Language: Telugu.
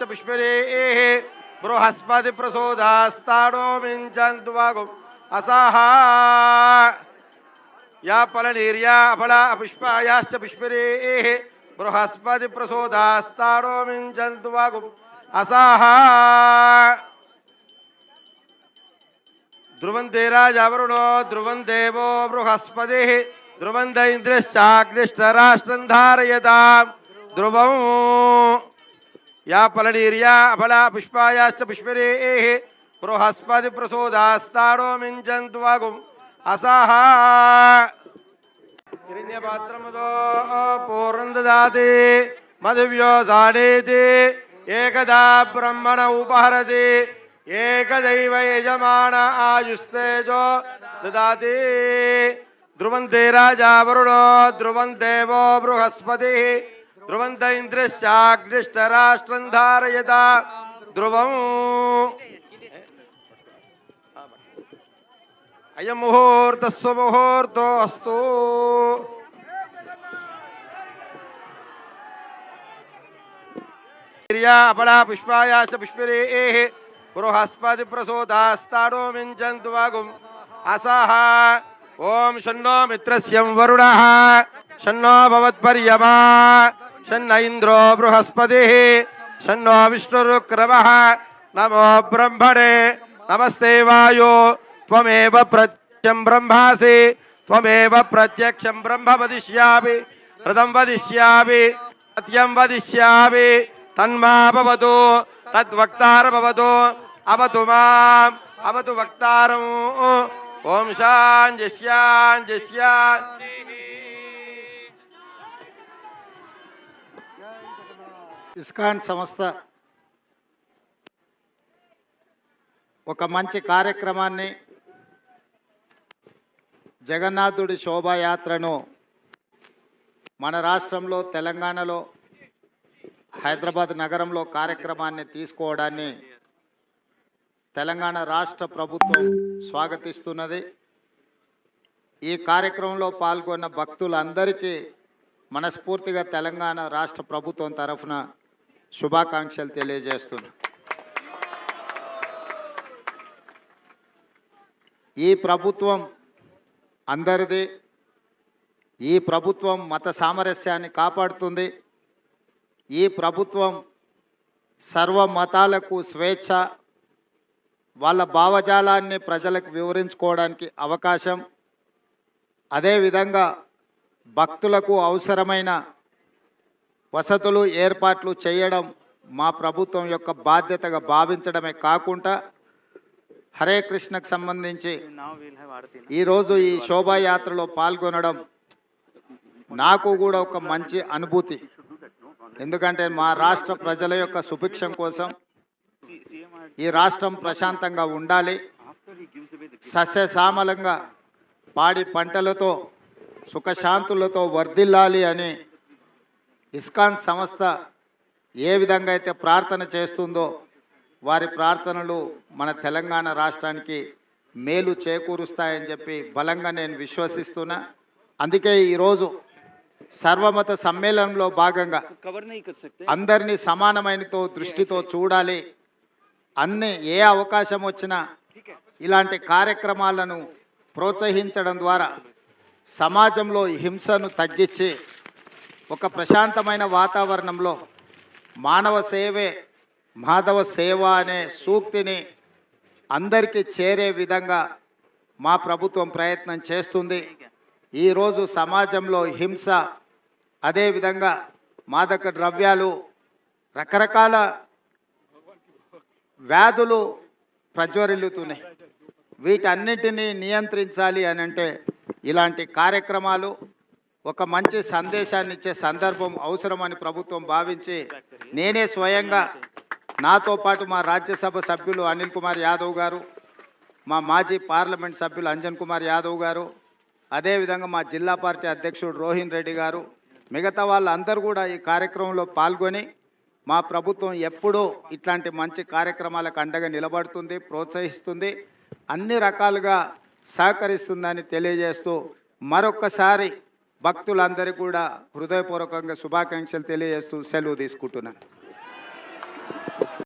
पुष्परेः बृहस्पति प्रसोदास्ताडो मिञ्चन्त्वागु असाहा या फलनीर्या अपला पुष्पायाश्च पुष्परेः बृहस्पति प्रसोदास्ताडो मिञ्चन्त्वागु असाहा ध्रुवन्ते राजावरुणो ध्रुवं देवो बृहस्पतिः ध्रुवन्त इन्द्रश्चाग्निष्टराष्ट्रं धारयतां ध्रुवं या फलनीर्या अपला पुष्पायाश्च पुष्परेः बृहस्पति प्रसोदास्ताडो मिञ्चन्त्वागुम् असाहा हिरण्यपात्रमुदो पूर्णं ददाति मधुव्यो साडेति एकदा ब्रह्मण उपहरति एकदैव यजमान आयुस्तेजो ददाति ध्रुवन्ते राजा वरुणो ध्रुवं देवो बृहस्पतिः ध्रुवन्त इन्द्रश्चाग्निष्टराष्ट्रं धारयता ध्रुवम् अयं मुहूर्तः सुमुहूर्तोऽस्तु अपला पुष्पायाश्च पुष्परेः बृहस्पति प्रसोदास्ताडो मिञ्चन्त्वागुम् असाहा ओम शन्नो मित्रस्यं वरुणः शन्नो भवत्पर्यमा शन्न इन्द्रो बृहस्पतिः शन्नो विष्णुरुक्रमः नमो ब्रह्मणे नमस्ते वायो त्वमेव प्रत्यक्षं ब्रह्मासि त्वमेव प्रत्यक्षं ब्रह्म वदिष्यामि हृदं वदिष्यामि सत्यं वदिष्यामि तन्मा भवतु तद्वक्तार भवतु अवतु माम् अवतु वक्तारम् ओम शांति शांति शांति ఇస్కాన్ సంస్థ ఒక మంచి కార్యక్రమాన్ని జగన్నాథుడి శోభాయాత్రను మన రాష్ట్రంలో తెలంగాణలో హైదరాబాద్ నగరంలో కార్యక్రమాన్ని తీసుకోవడాన్ని తెలంగాణ రాష్ట్ర ప్రభుత్వం స్వాగతిస్తున్నది. ఈ కార్యక్రమంలో పాల్గొన్న భక్తులందరికీ మనస్ఫూర్తిగా తెలంగాణ రాష్ట్ర ప్రభుత్వం తరఫున శుభాకాంక్షలు తెలియజేస్తున్నా. ఈ ప్రభుత్వం అందరిది. ఈ ప్రభుత్వం మత సామరస్యాన్ని కాపాడుతుంది. ఈ ప్రభుత్వం సర్వ మతాలకు స్వేచ్ఛ, వాళ్ళ భావజాలాన్ని ప్రజలకు వివరించుకోవడానికి అవకాశం, అదేవిధంగా భక్తులకు అవసరమైన వసతులు ఏర్పాట్లు చేయడం మా ప్రభుత్వం యొక్క బాధ్యతగా భావించడమే కాకుండా హరే కృష్ణకు సంబంధించి ఈరోజు ఈ శోభాయాత్రలో పాల్గొనడం నాకు కూడా ఒక మంచి అనుభూతి. ఎందుకంటే మా రాష్ట్ర ప్రజల యొక్క సుభిక్షం కోసం, ఈ రాష్ట్రం ప్రశాంతంగా ఉండాలి, సస్యశ్యామలంగా పాడి పంటలతో సుఖశాంతులతో వర్ధిల్లాలి అని ఇస్కాన్ సంస్థ ఏ విధంగా అయితే ప్రార్థన చేస్తుందో వారి ప్రార్థనలు మన తెలంగాణ రాష్ట్రానికి మేలు చేకూరుస్తాయని చెప్పి బలంగా నేను విశ్వసిస్తున్నా. అందుకే ఈరోజు సర్వమత సమ్మేళనంలో భాగంగా అందరినీ సమానమైనతో దృష్టితో చూడాలి, అన్ని ఏ అవకాశం వచ్చినా ఇలాంటి కార్యక్రమాలను ప్రోత్సహించడం ద్వారా సమాజంలో హింసను తగ్గించి ఒక ప్రశాంతమైన వాతావరణంలో మానవ సేవే మాధవ సేవ అనే సూక్తిని అందరికీ చేరే విధంగా మా ప్రభుత్వం ప్రయత్నం చేస్తుంది. ఈరోజు సమాజంలో హింస, అదేవిధంగా మాదక ద్రవ్యాలు, రకరకాల వ్యాధులు ప్రజ్వరిల్లుతున్నాయి. వీటన్నిటినీ నియంత్రించాలి అని అంటే ఇలాంటి కార్యక్రమాలు ఒక మంచి సందేశాన్ని ఇచ్చే సందర్భం అవసరమని ప్రభుత్వం భావించి నేనే స్వయంగా నాతో పాటు మా రాజ్యసభ సభ్యులు అనిల్ కుమార్ యాదవ్ గారు, మా మాజీ పార్లమెంట్ సభ్యులు అంజన్ కుమార్ యాదవ్ గారు, అదేవిధంగా మా జిల్లా పార్టీ అధ్యక్షుడు రోహిన్ రెడ్డి గారు, మిగతా వాళ్ళందరూ కూడా ఈ కార్యక్రమంలో పాల్గొని మా ప్రభుత్వం ఎప్పుడూ ఇట్లాంటి మంచి కార్యక్రమాలకు అండగా నిలబడుతుంది, ప్రోత్సహిస్తుంది, అన్ని రకాలుగా సహకరిస్తుందని తెలియజేస్తూ మరొక్కసారి భక్తులందరికీ కూడా హృదయపూర్వకంగా శుభాకాంక్షలు తెలియజేస్తూ సెలవు తీసుకుంటున్నాను.